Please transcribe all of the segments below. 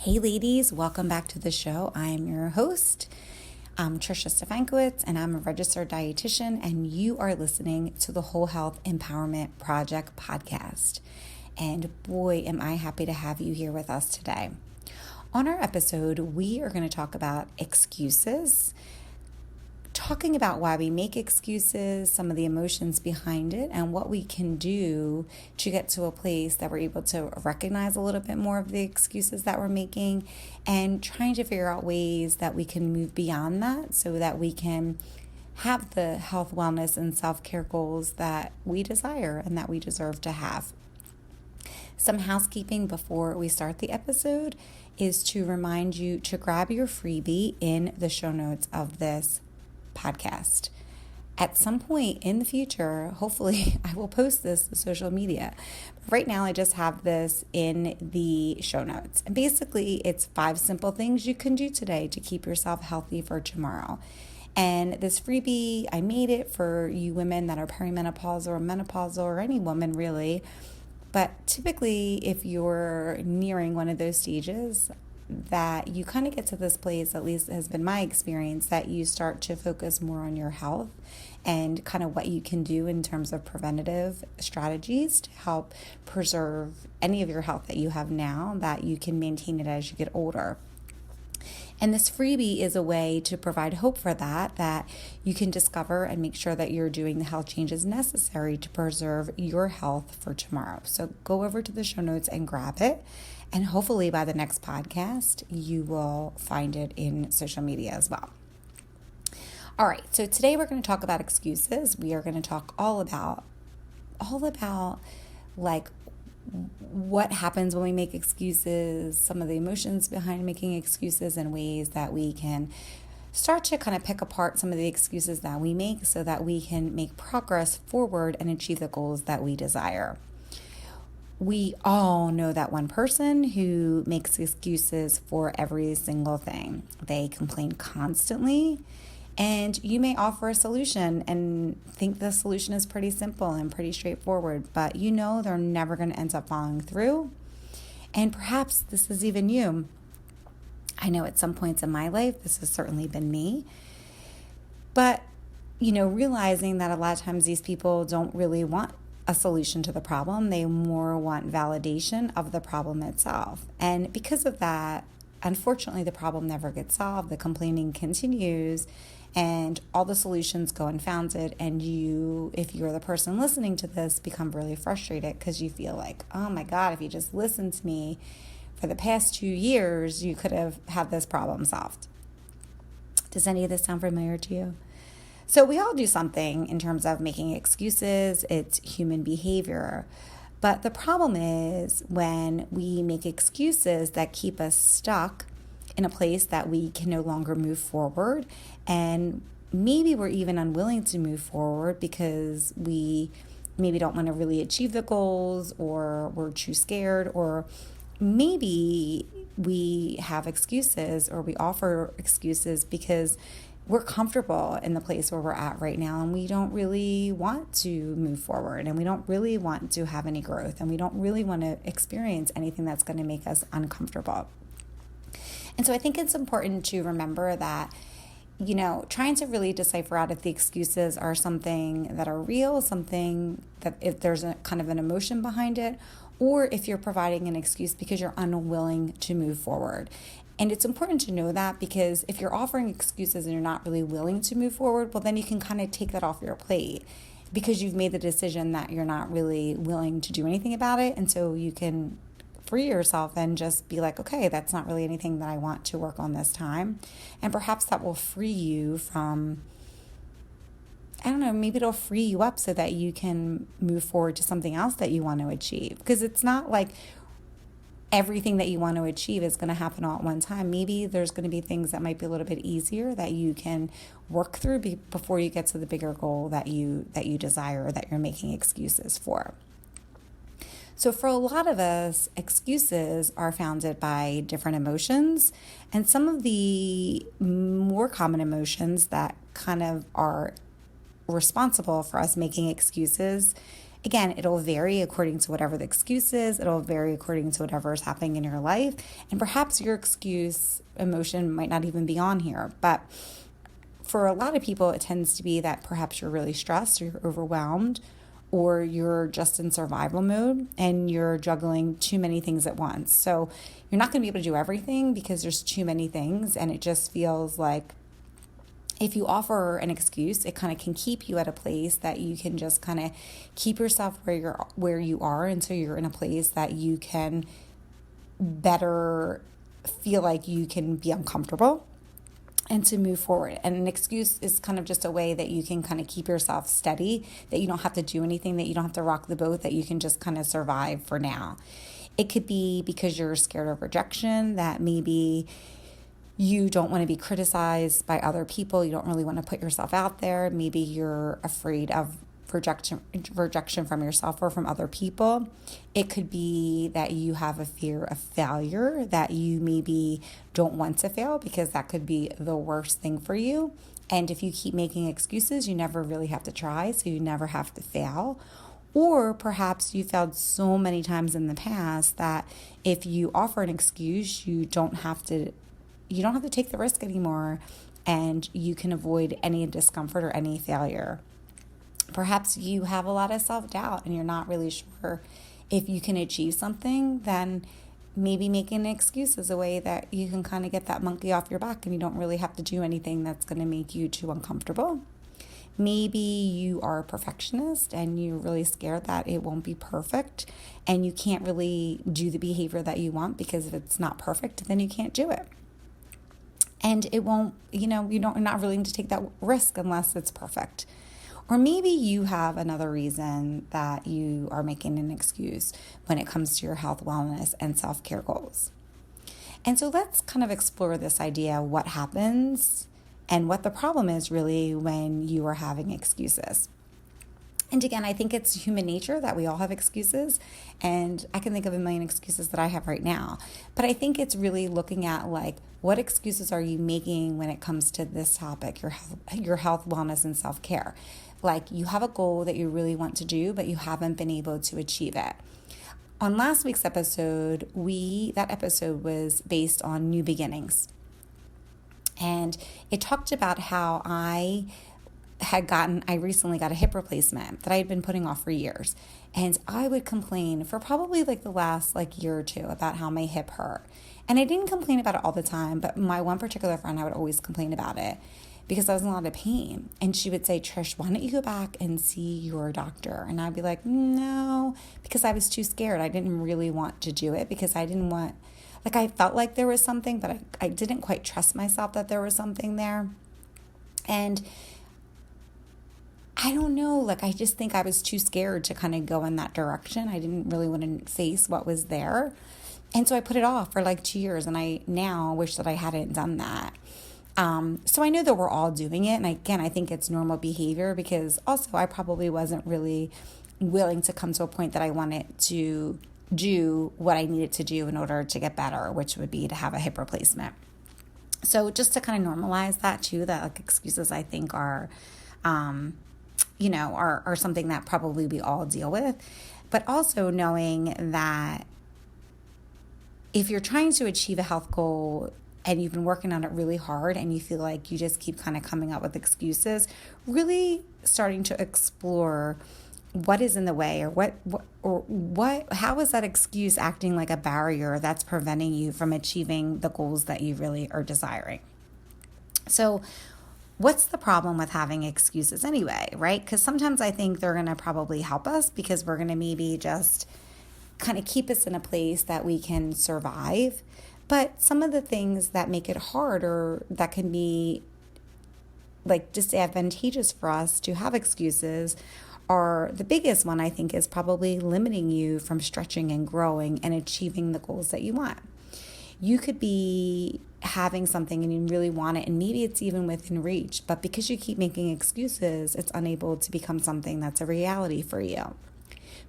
Hey ladies, welcome back to the show. I'm your host. I'm Trisha Stefankowitz, and I'm a registered dietitian, and you are listening to the Whole Health Empowerment Project podcast. And boy, am I happy to have you here with us today. On our episode, we are going to talk about excuses, talking about why we make excuses, some of the emotions behind it, and what we can do to get to a place that we're able to recognize a little bit more of the excuses that we're making, and trying to figure out ways that we can move beyond that so that we can have the health, wellness, and self-care goals that we desire and that we deserve to have. Some housekeeping before we start the episode is to remind you to grab your freebie in the show notes of this podcast. At some point in the future, hopefully I will post this to social media. Right now, I just have this in the show notes. And basically, it's 5 simple things you can do today to keep yourself healthy for tomorrow. And this freebie, I made it for you women that are perimenopausal or menopausal, or any woman really. But typically, if you're nearing one of those stages, that you kind of get to this place, at least has been my experience, that you start to focus more on your health and kind of what you can do in terms of preventative strategies to help preserve any of your health that you have now, that you can maintain it as you get older. And this freebie is a way to provide hope for that you can discover and make sure that you're doing the health changes necessary to preserve your health for tomorrow. So go over to the show notes and grab it. And hopefully by the next podcast, you will find it in social media as well. All right, so today we're going to talk about excuses. We are going to talk all about like what happens when we make excuses, some of the emotions behind making excuses, and ways that we can start to kind of pick apart some of the excuses that we make so that we can make progress forward and achieve the goals that we desire. We all know that one person who makes excuses for every single thing. They complain constantly, and you may offer a solution and think the solution is pretty simple and pretty straightforward, but you know they're never going to end up following through. And perhaps this is even you. I know at some points in my life, this has certainly been me. But, realizing that a lot of times these people don't really want a solution to the problem. They more want validation of the problem itself. And because of that, unfortunately, the problem never gets solved. The complaining continues, and all the solutions go unfounded. And you, if you're the person listening to this, become really frustrated because you feel like, oh my God, if you just listened to me for the past 2 years, you could have had this problem solved. Does any of this sound familiar to you? So we all do something in terms of making excuses. It's human behavior. But the problem is when we make excuses that keep us stuck in a place that we can no longer move forward. And maybe we're even unwilling to move forward because we maybe don't want to really achieve the goals, or we're too scared, or maybe we have excuses, or we offer excuses because we're comfortable in the place where we're at right now, and we don't really want to move forward, and we don't really want to have any growth, and we don't really want to experience anything that's going to make us uncomfortable. And so I think it's important to remember that, trying to really decipher out if the excuses are something that are real, something that if there's a kind of an emotion behind it, or if you're providing an excuse because you're unwilling to move forward. And it's important to know that, because if you're offering excuses and you're not really willing to move forward, well, then you can kind of take that off your plate because you've made the decision that you're not really willing to do anything about it. And so you can free yourself and just be like, okay, that's not really anything that I want to work on this time. And perhaps that will free you from, maybe it'll free you up so that you can move forward to something else that you want to achieve. Because it's not like everything that you want to achieve is going to happen all at one time. Maybe there's going to be things that might be a little bit easier that you can work through before you get to the bigger goal that you desire, or that you're making excuses for. So for a lot of us, excuses are founded by different emotions, and some of the more common emotions that kind of are responsible for us making excuses Again, it'll vary according to whatever the excuse is. It'll vary according to whatever is happening in your life. And perhaps your excuse emotion might not even be on here. But for a lot of people, it tends to be that perhaps you're really stressed or you're overwhelmed or you're just in survival mode and you're juggling too many things at once. So you're not going to be able to do everything because there's too many things, and it just feels like if you offer an excuse, it kind of can keep you at a place that you can just kind of keep yourself where you are until you're in a place that you can better feel like you can be uncomfortable and to move forward. And an excuse is kind of just a way that you can kind of keep yourself steady, that you don't have to do anything, that you don't have to rock the boat, that you can just kind of survive for now. It could be because you're scared of rejection, that maybe you don't want to be criticized by other people. You don't really want to put yourself out there. Maybe you're afraid of rejection from yourself or from other people. It could be that you have a fear of failure, that you maybe don't want to fail because that could be the worst thing for you. And if you keep making excuses, you never really have to try, so you never have to fail. Or perhaps you failed so many times in the past that if you offer an excuse, you don't have to take the risk anymore, and you can avoid any discomfort or any failure. Perhaps you have a lot of self-doubt and you're not really sure if you can achieve something. Then maybe making an excuse is a way that you can kind of get that monkey off your back and you don't really have to do anything that's going to make you too uncomfortable. Maybe you are a perfectionist and you're really scared that it won't be perfect and you can't really do the behavior that you want because if it's not perfect, then you can't do it. And it won't, you're not willing to take that risk unless it's perfect. Or maybe you have another reason that you are making an excuse when it comes to your health, wellness, and self-care goals. And so let's kind of explore this idea of what happens and what the problem is really when you are having excuses. And again, I think it's human nature that we all have excuses, and I can think of a million excuses that I have right now. But I think it's really looking at like, what excuses are you making when it comes to this topic, your health, wellness, and self-care? Like you have a goal that you really want to do, but you haven't been able to achieve it. On last week's episode, that episode was based on new beginnings. And it talked about how I recently got a hip replacement that I had been putting off for years. And I would complain for probably like the last year or two about how my hip hurt. And I didn't complain about it all the time, but my one particular friend, I would always complain about it because I was in a lot of pain. And she would say, Trish, why don't you go back and see your doctor? And I'd be like, no, because I was too scared. I didn't really want to do it because I didn't want, I felt like there was something, but I didn't quite trust myself that there was something there. And I don't know, I just think I was too scared to kind of go in that direction. I didn't really want to face what was there. And so I put it off for 2 years, and I now wish that I hadn't done that. So I know that we're all doing it. And again, I think it's normal behavior because also I probably wasn't really willing to come to a point that I wanted to do what I needed to do in order to get better, which would be to have a hip replacement. So just to kind of normalize that too, that excuses I think are something that probably we all deal with, but also knowing that if you're trying to achieve a health goal and you've been working on it really hard and you feel like you just keep kind of coming up with excuses, really starting to explore what is in the way or how is that excuse acting like a barrier that's preventing you from achieving the goals that you really are desiring. So what's the problem with having excuses anyway, right? Because sometimes I think they're going to probably help us because we're going to maybe just kind of keep us in a place that we can survive. But some of the things that make it hard or that can be disadvantageous for us to have excuses are the biggest one, I think, is probably limiting you from stretching and growing and achieving the goals that you want. You could be having something and you really want it, and maybe it's even within reach, but because you keep making excuses, it's unable to become something that's a reality for you.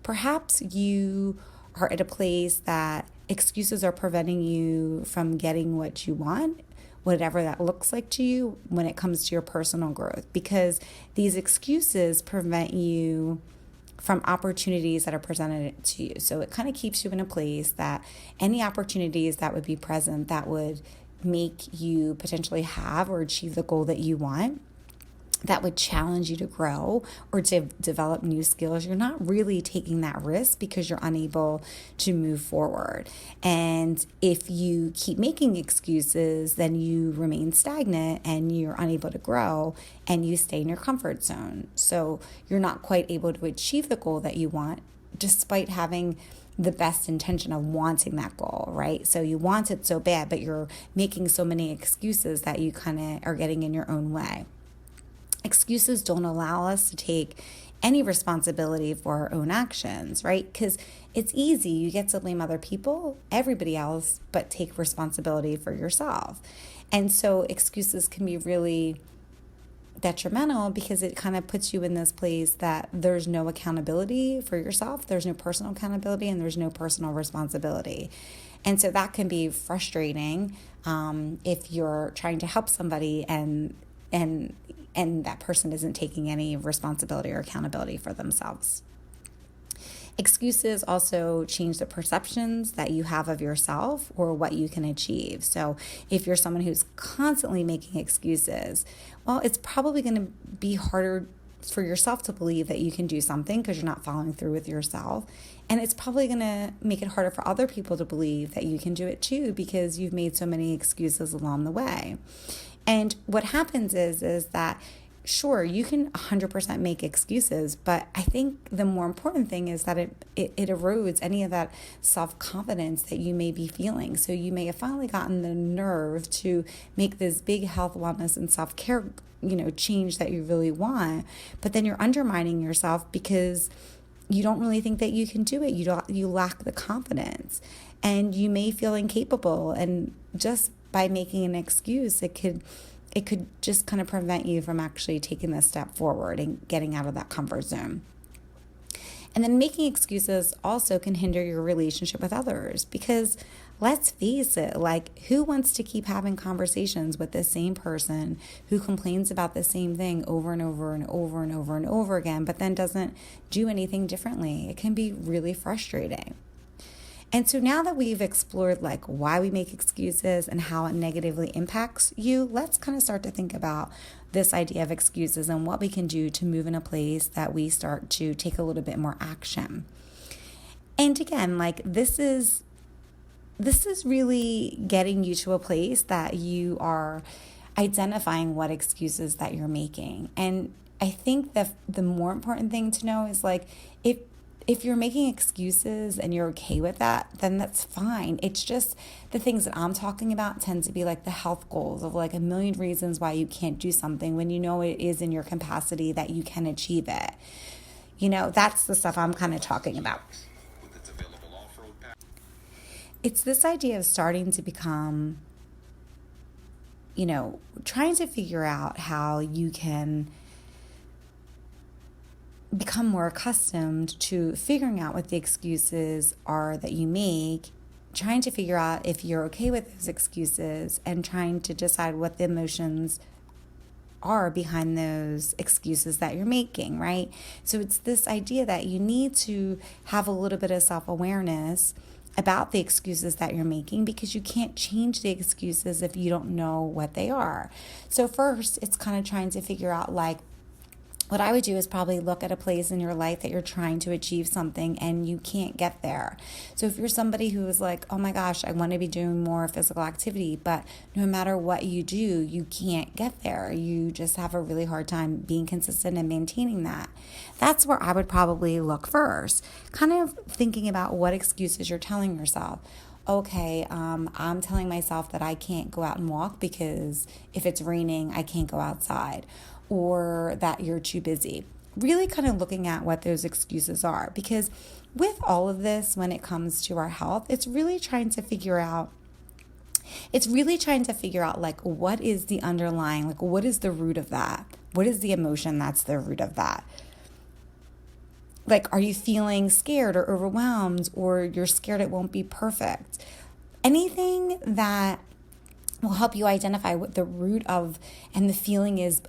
Perhaps you are at a place that excuses are preventing you from getting what you want, whatever that looks like to you when it comes to your personal growth, because these excuses prevent you from opportunities that are presented to you. So it kind of keeps you in a place that any opportunities that would be present that would make you potentially have or achieve the goal that you want, that would challenge you to grow or to develop new skills, you're not really taking that risk because you're unable to move forward. And if you keep making excuses, then you remain stagnant and you're unable to grow and you stay in your comfort zone. So you're not quite able to achieve the goal that you want despite having the best intention of wanting that goal, right? So you want it so bad, but you're making so many excuses that you kind of are getting in your own way. Excuses don't allow us to take any responsibility for our own actions, right? Because it's easy. You get to blame other people, everybody else, but take responsibility for yourself. And so excuses can be really detrimental because it kind of puts you in this place that there's no accountability for yourself, there's no personal accountability, and there's no personal responsibility. And so that can be frustrating if you're trying to help somebody and that person isn't taking any responsibility or accountability for themselves. Excuses also change the perceptions that you have of yourself or what you can achieve. So if you're someone who's constantly making excuses, well, it's probably going to be harder for yourself to believe that you can do something because you're not following through with yourself. And it's probably going to make it harder for other people to believe that you can do it too because you've made so many excuses along the way. And what happens is that, sure, you can 100% make excuses, but I think the more important thing is that it erodes any of that self-confidence that you may be feeling. So you may have finally gotten the nerve to make this big health, wellness, and self-care, change that you really want, but then you're undermining yourself because you don't really think that you can do it. You lack the confidence, and you may feel incapable, and just by making an excuse, it could just kind of prevent you from actually taking this step forward and getting out of that comfort zone. And then making excuses also can hinder your relationship with others because let's face it, like who wants to keep having conversations with the same person who complains about the same thing over and over and over and over and over again, but then doesn't do anything differently? It can be really frustrating. And so now that we've explored like why we make excuses and how it negatively impacts you, let's kind of start to think about this idea of excuses and what we can do to move in a place that we start to take a little bit more action. And again, like this is really getting you to a place that you are identifying what excuses that you're making. And I think that the more important thing to know is like if you're making excuses and you're okay with that, then that's fine. It's just the things that I'm talking about tend to be like the health goals of like a million reasons why you can't do something when you know it is in your capacity that you can achieve it. That's the stuff I'm kind of talking about. It's this idea of starting to become, trying to figure out how you can become more accustomed to figuring out what the excuses are that you make, trying to figure out if you're okay with those excuses, and trying to decide what the emotions are behind those excuses that you're making, right? So it's this idea that you need to have a little bit of self-awareness about the excuses that you're making because you can't change the excuses if you don't know what they are. So first, it's kind of trying to figure out like, what I would do is probably look at a place in your life that you're trying to achieve something and you can't get there. So if you're somebody who is like, oh my gosh, I want to be doing more physical activity, but no matter what you do, you can't get there. You just have a really hard time being consistent and maintaining that. That's where I would probably look first, kind of thinking about what excuses you're telling yourself. Okay, I'm telling myself that I can't go out and walk because if it's raining, I can't go outside. Or that you're too busy. Really kind of looking at what those excuses are. Because with all of this, when it comes to our health, it's really trying to figure out like what is the underlying, like what is the root of that? What is the emotion that's the root of that? Like, are you feeling scared or overwhelmed, or you're scared it won't be perfect? Anything that will help you identify what the root of and the feeling is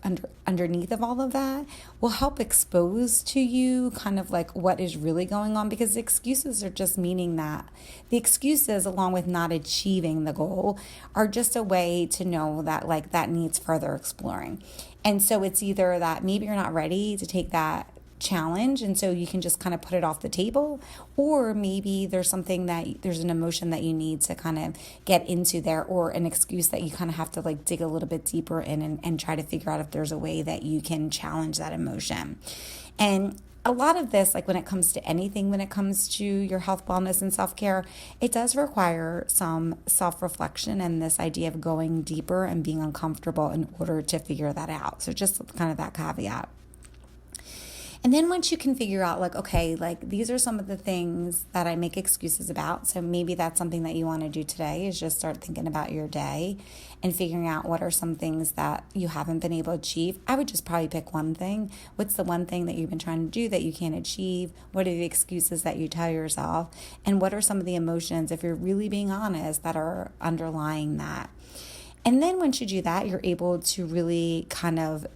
underneath of all of that, will help expose to you kind of like what is really going on, because excuses are just meaning that the excuses, along with not achieving the goal, are just a way to know that like that needs further exploring. And so it's either that maybe you're not ready to take that challenge, and so you can just kind of put it off the table, or maybe there's an emotion that you need to kind of get into there, or an excuse that you kind of have to like dig a little bit deeper in and try to figure out if there's a way that you can challenge that emotion. And a lot of this, like when it comes to anything, when it comes to your health, wellness, and self-care, it does require some self-reflection and this idea of going deeper and being uncomfortable in order to figure that out. So just kind of that caveat. And then once you can figure out like, okay, like these are some of the things that I make excuses about. So maybe that's something that you want to do today, is just start thinking about your day and figuring out what are some things that you haven't been able to achieve. I would just probably pick one thing. What's the one thing that you've been trying to do that you can't achieve? What are the excuses that you tell yourself? And what are some of the emotions, if you're really being honest, that are underlying that? And then once you do that, you're able to really kind of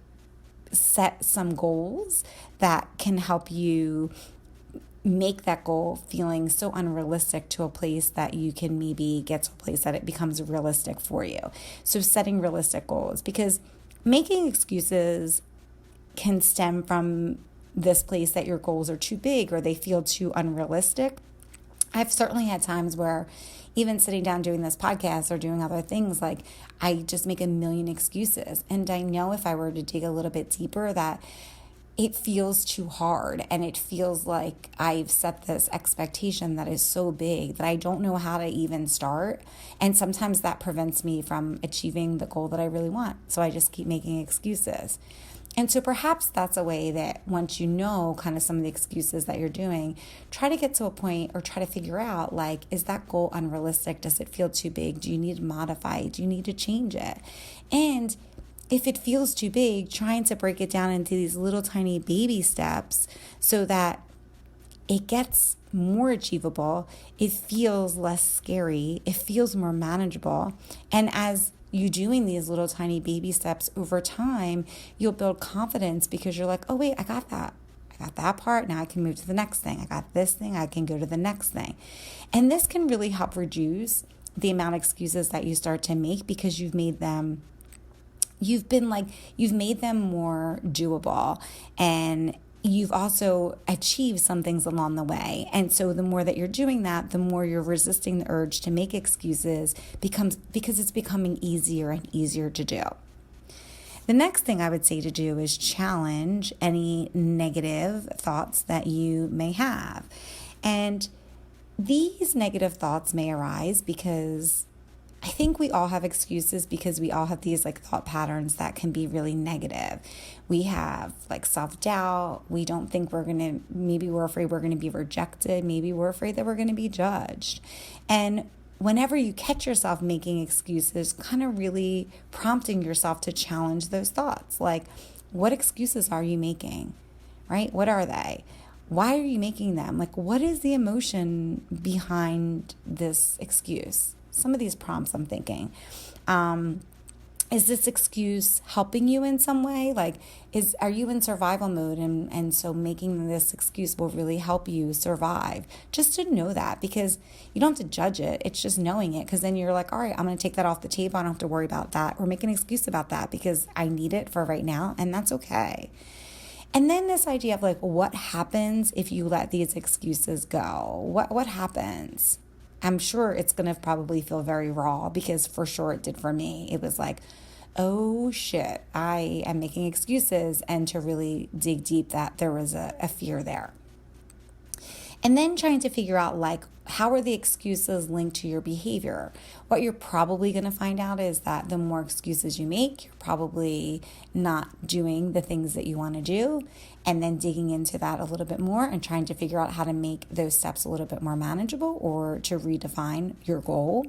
set some goals that can help you make that goal feeling so unrealistic to a place that you can maybe get to a place that it becomes realistic for you. So setting realistic goals, because making excuses can stem from this place that your goals are too big or they feel too unrealistic. I've certainly had times where even sitting down doing this podcast or doing other things, like I just make a million excuses. And I know if I were to dig a little bit deeper that it feels too hard, and it feels like I've set this expectation that is so big that I don't know how to even start. And sometimes that prevents me from achieving the goal that I really want. So I just keep making excuses. And so perhaps that's a way that once you know kind of some of the excuses that you're doing, try to get to a point or try to figure out, like, is that goal unrealistic? Does it feel too big? Do you need to modify it? Do you need to change it? And if it feels too big, trying to break it down into these little tiny baby steps so that it gets more achievable, it feels less scary, it feels more manageable. And as you doing these little tiny baby steps over time, you'll build confidence because you're like, oh wait, I got that. I got that part. Now I can move to the next thing. I got this thing. I can go to the next thing. And this can really help reduce the amount of excuses that you start to make because you've made them more doable, and you've also achieved some things along the way. And so the more that you're doing that, the more you're resisting the urge to make excuses because it's becoming easier and easier to do. The next thing I would say to do is challenge any negative thoughts that you may have. And these negative thoughts may arise because I think we all have excuses because we all have these like thought patterns that can be really negative. We have like self-doubt. We don't think maybe we're afraid we're going to be rejected. Maybe we're afraid that we're going to be judged. And whenever you catch yourself making excuses, kind of really prompting yourself to challenge those thoughts. Like, what excuses are you making, right? What are they? Why are you making them? Like, what is the emotion behind this excuse? Some of these prompts I'm thinking, is this excuse helping you in some way? Like, are you in survival mode? And so making this excuse will really help you survive. Just to know that, because you don't have to judge it. It's just knowing it. Because then you're like, all right, I'm going to take that off the table. I don't have to worry about that or make an excuse about that because I need it for right now. And that's okay. And then this idea of like, what happens if you let these excuses go? What happens? I'm sure it's going to probably feel very raw because for sure it did for me. It was like, oh shit, I am making excuses, and to really dig deep that there was a fear there. And then trying to figure out like, how are the excuses linked to your behavior? What you're probably going to find out is that the more excuses you make, you're probably not doing the things that you want to do. And then digging into that a little bit more and trying to figure out how to make those steps a little bit more manageable or to redefine your goal.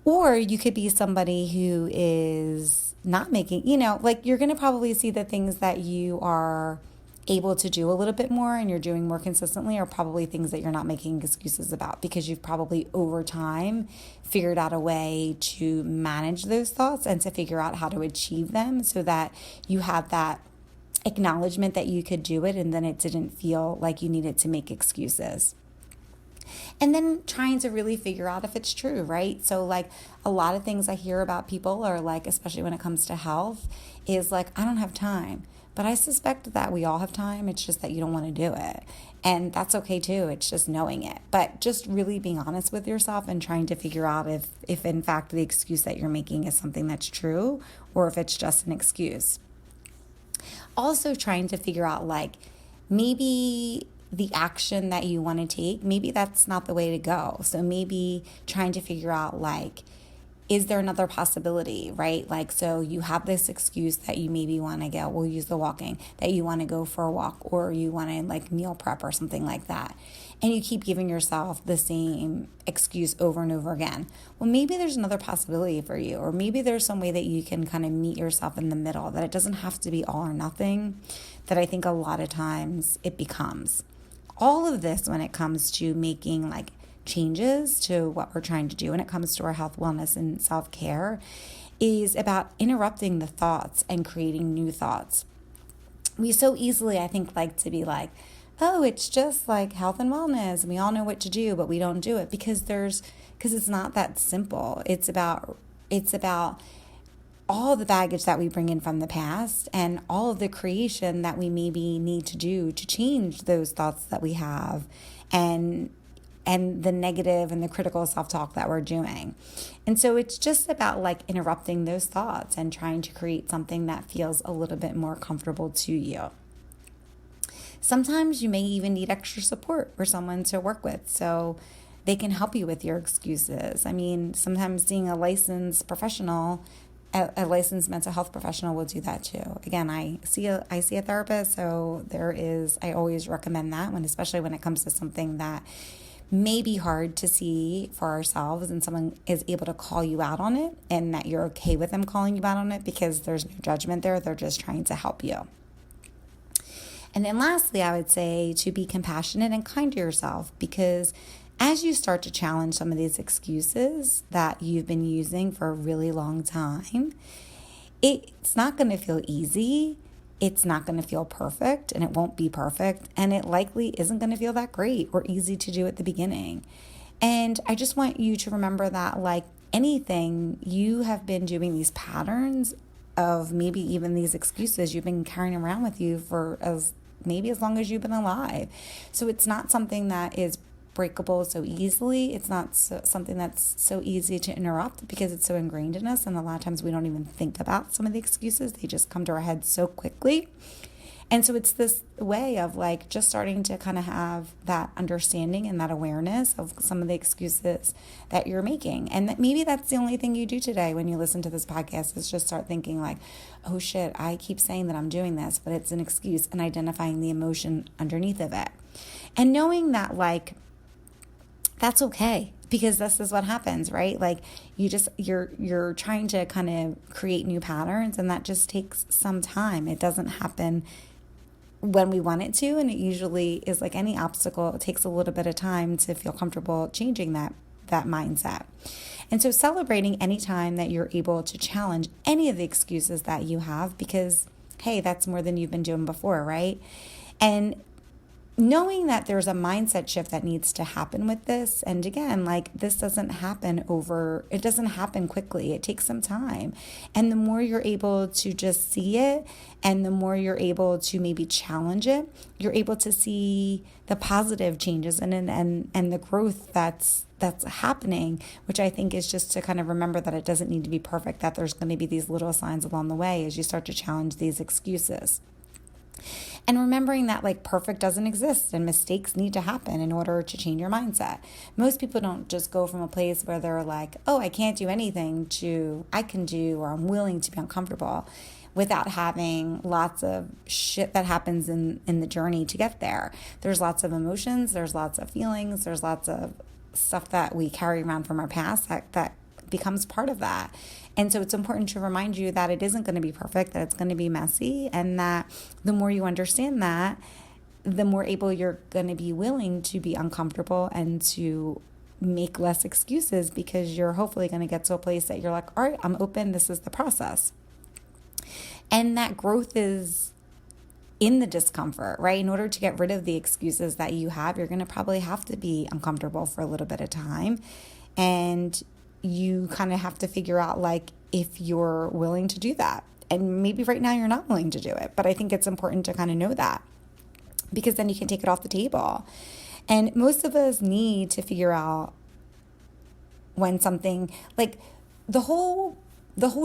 Or you could be somebody who is not making, like you're going to probably see the things that you are able to do a little bit more and you're doing more consistently are probably things that you're not making excuses about, because you've probably over time figured out a way to manage those thoughts and to figure out how to achieve them so that you have that acknowledgement that you could do it, and then it didn't feel like you needed to make excuses. And then trying to really figure out if it's true, right? So like a lot of things I hear about people are like, especially when it comes to health, is like, I don't have time. But I suspect that we all have time. It's just that you don't want to do it. And that's okay too. It's just knowing it. But just really being honest with yourself and trying to figure out if in fact the excuse that you're making is something that's true or if it's just an excuse. Also trying to figure out like maybe the action that you want to take, maybe that's not the way to go. So maybe trying to figure out like, is there another possibility, right? Like, so you have this excuse that you maybe want to go, we'll use the walking, that you want to go for a walk or you want to like meal prep or something like that. And you keep giving yourself the same excuse over and over again. Well, maybe there's another possibility for you, or maybe there's some way that you can kind of meet yourself in the middle, that it doesn't have to be all or nothing, that I think a lot of times it becomes. All of this when it comes to making like changes to what we're trying to do when it comes to our health, wellness, and self-care is about interrupting the thoughts and creating new thoughts. We so easily, I think, like to be like, oh, it's just like health and wellness, and we all know what to do, but we don't do it because it's not that simple. It's about all the baggage that we bring in from the past and all of the creation that we maybe need to do to change those thoughts that we have and the negative and the critical self-talk that we're doing. And so it's just about like interrupting those thoughts and trying to create something that feels a little bit more comfortable to you. Sometimes you may even need extra support or someone to work with so they can help you with your excuses. I mean, sometimes seeing a licensed professional, a licensed mental health professional will do that too. Again, I see a therapist, so I always recommend that especially when it comes to something that may be hard to see for ourselves and someone is able to call you out on it and that you're okay with them calling you out on it because there's no judgment there. They're just trying to help you. And then lastly, I would say to be compassionate and kind to yourself, because as you start to challenge some of these excuses that you've been using for a really long time, it's not going to feel easy. It's not going to feel perfect, and it won't be perfect, and it likely isn't going to feel that great or easy to do at the beginning. And I just want you to remember that, like anything, you have been doing these patterns of maybe even these excuses you've been carrying around with you for as long as you've been alive. So it's not something that is breakable so easily. It's not something that's so easy to interrupt because it's so ingrained in us. And a lot of times we don't even think about some of the excuses. They just come to our heads so quickly. And so it's this way of like just starting to kind of have that understanding and that awareness of some of the excuses that you're making. And that maybe that's the only thing you do today when you listen to this podcast is just start thinking like, oh shit, I keep saying that I'm doing this, but it's an excuse, and identifying the emotion underneath of it. And knowing that like, that's okay, because this is what happens, right? Like you're trying to kind of create new patterns, and that just takes some time. It doesn't happen when we want it to, and it usually is like any obstacle. It takes a little bit of time to feel comfortable changing that mindset. And so celebrating any time that you're able to challenge any of the excuses that you have, because hey, that's more than you've been doing before, right? And knowing that there's a mindset shift that needs to happen with this. And again, like this doesn't happen quickly. It takes some time. And the more you're able to just see it, and the more you're able to maybe challenge it, you're able to see the positive changes and the growth that's happening, which I think is just to kind of remember that it doesn't need to be perfect, that there's going to be these little signs along the way as you start to challenge these excuses. And remembering that like perfect doesn't exist and mistakes need to happen in order to change your mindset. Most people don't just go from a place where they're like, oh, I can't do anything, to I can do, or I'm willing to be uncomfortable, without having lots of shit that happens in the journey to get there. There's lots of emotions, there's lots of feelings, there's lots of stuff that we carry around from our past that becomes part of that. And so it's important to remind you that it isn't going to be perfect, that it's going to be messy, and that the more you understand that, the more able you're going to be willing to be uncomfortable and to make less excuses, because you're hopefully going to get to a place that you're like, all right, I'm open. This is the process. And that growth is in the discomfort, right? In order to get rid of the excuses that you have, you're going to probably have to be uncomfortable for a little bit of time. And you kind of have to figure out like if you're willing to do that. And maybe right now you're not willing to do it, but I think it's important to kind of know that, because then you can take it off the table. And most of us need to figure out when something, like the whole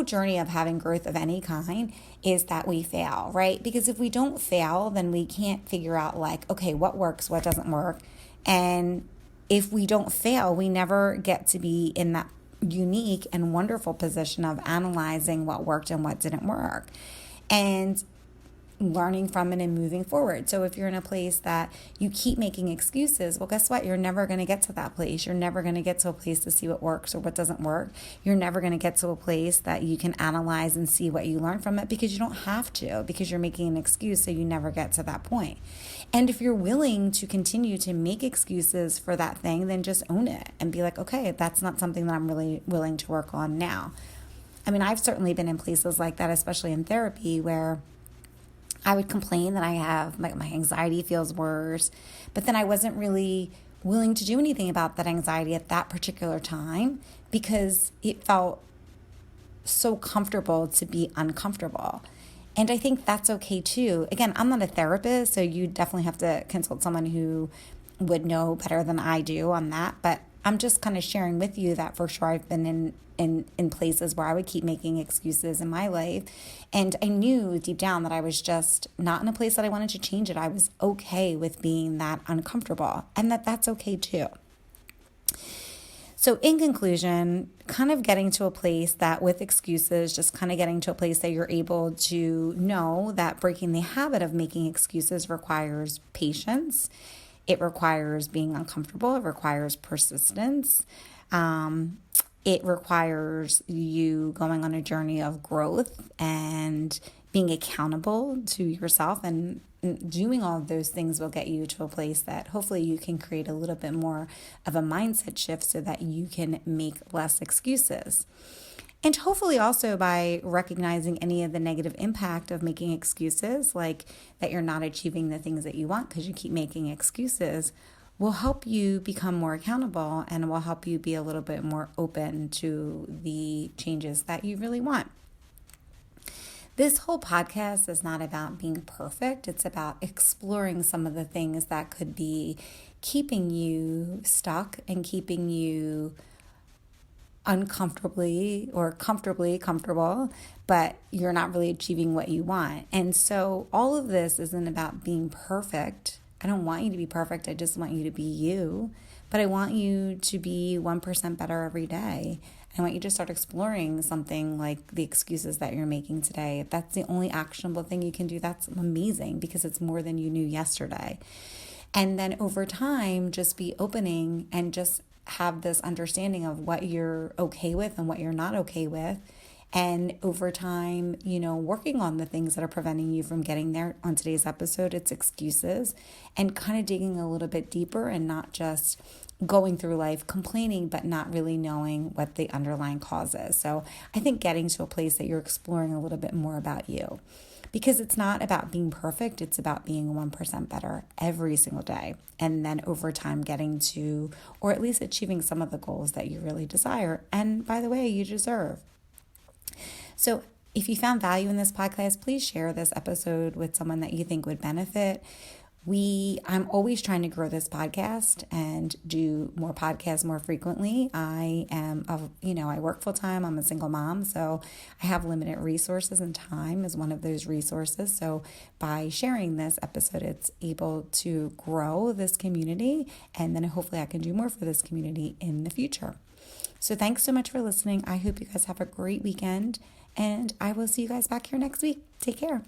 journey of having growth of any kind is that we fail, right? Because if we don't fail, then we can't figure out like, okay, what works, what doesn't work. And if we don't fail, we never get to be in that unique and wonderful position of analyzing what worked and what didn't work, and learning from it and moving forward. So if you're in a place that you keep making excuses, well, guess what? You're never going to get to that place. You're never going to get to a place to see what works or what doesn't work. You're never going to get to a place that you can analyze and see what you learn from it, because you don't have to, because you're making an excuse, so you never get to that point. And if you're willing to continue to make excuses for that thing, then just own it and be like, okay, that's not something that I'm really willing to work on now. I mean, I've certainly been in places like that, especially in therapy, where I would complain that I have, my anxiety feels worse, but then I wasn't really willing to do anything about that anxiety at that particular time, because it felt so comfortable to be uncomfortable. And I think that's okay too. Again, I'm not a therapist, so you definitely have to consult someone who would know better than I do on that. But I'm just kind of sharing with you that for sure I've been in places where I would keep making excuses in my life. And I knew deep down that I was just not in a place that I wanted to change it. I was okay with being that uncomfortable, and that's okay too. So in conclusion, kind of getting to a place that with excuses, just kind of getting to a place that you're able to know that breaking the habit of making excuses requires patience. It requires being uncomfortable. It requires persistence. It requires you going on a journey of growth and being accountable to yourself, and doing all of those things will get you to a place that hopefully you can create a little bit more of a mindset shift so that you can make less excuses. And hopefully also by recognizing any of the negative impact of making excuses, like that you're not achieving the things that you want because you keep making excuses, will help you become more accountable and will help you be a little bit more open to the changes that you really want. This whole podcast is not about being perfect. It's about exploring some of the things that could be keeping you stuck and keeping you uncomfortably or comfortably comfortable, but you're not really achieving what you want. And so all of this isn't about being perfect. I don't want you to be perfect. I just want you to be you. But I want you to be 1% better every day. I want you to start exploring something like the excuses that you're making today. If that's the only actionable thing you can do, that's amazing, because it's more than you knew yesterday. And then over time, just be opening and just have this understanding of what you're okay with and what you're not okay with. And over time, working on the things that are preventing you from getting there. On today's episode, it's excuses, and kind of digging a little bit deeper and not just going through life complaining, but not really knowing what the underlying cause is. So I think getting to a place that you're exploring a little bit more about you, because it's not about being perfect. It's about being 1% better every single day. And then over time getting to, or at least achieving some of the goals that you really desire. And by the way, you deserve. So if you found value in this podcast, please share this episode with someone that you think would benefit. I'm always trying to grow this podcast and do more podcasts more frequently. I work full time. I'm a single mom, so I have limited resources, and time is one of those resources. So by sharing this episode, it's able to grow this community, and then hopefully I can do more for this community in the future. So thanks so much for listening. I hope you guys have a great weekend, and I will see you guys back here next week. Take care.